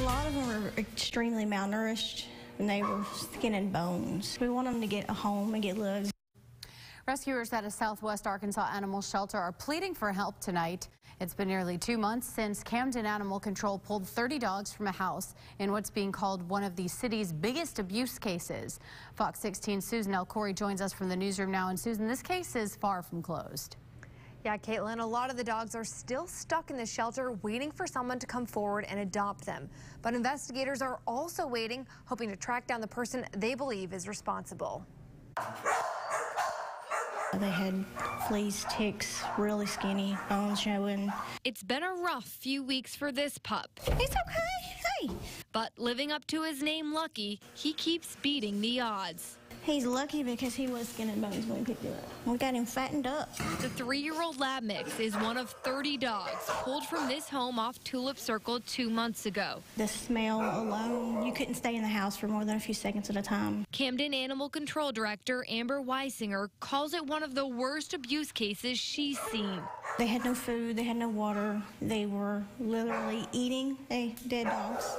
lot of them are extremely malnourished, and they were skin and bones. We want them to get a home and get loved. Rescuers at a Southwest Arkansas animal shelter are pleading for help tonight. It's been nearly 2 months since Camden Animal Control pulled 30 dogs from a house in what's being called one of the city's biggest abuse cases. Fox 16's Susan Elcory joins us from the newsroom now. And Susan, this case is far from closed. Yeah, Caitlin, a lot of the dogs are still stuck in the shelter waiting for someone to come forward and adopt them. But investigators are also waiting, hoping to track down the person they believe is responsible. They had fleas, ticks, really skinny, bones showing. It's been a rough few weeks for this pup. It's okay, hey. But living up to his name, Lucky, he keeps beating the odds. He's lucky because he was skin and bones when we picked him up. We got him fattened up. The 3-year-old lab mix is one of 30 dogs pulled from this home off Tulip Circle 2 months ago. The smell alone, you couldn't stay in the house for more than a few seconds at a time. Camden Animal Control Director Amber Weisinger calls it one of the worst abuse cases she's seen. They had no food, they had no water. They were literally eating dead dogs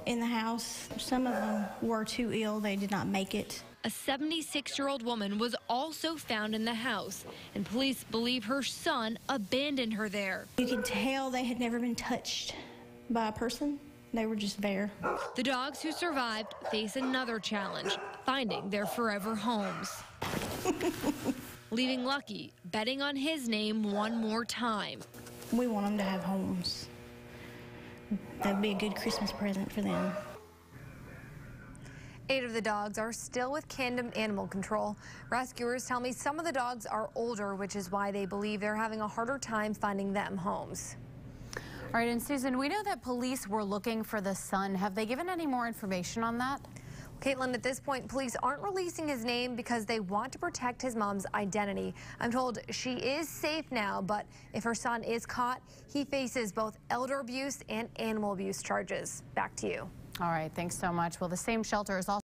in the house. Some of them were too ill, they did not make it. A 76-year-old woman was also found in the house, and police believe her son abandoned her there. You could tell they had never been touched by a person. They were just there. The dogs who survived face another challenge, finding their forever homes. Leaving Lucky betting on his name one more time. We want them to have homes. That would be a good Christmas present for them. 8 of the dogs are still with Camden Animal Control. Rescuers tell me some of the dogs are older, which is why they believe they're having a harder time finding them homes. All right, and Susan, we know that police were looking for the son. Have they given any more information on that? Caitlin, at this point, police aren't releasing his name because they want to protect his mom's identity. I'm told she is safe now, but if her son is caught, he faces both elder abuse and animal abuse charges. Back to you. All right, thanks so much. Well, the same shelter is also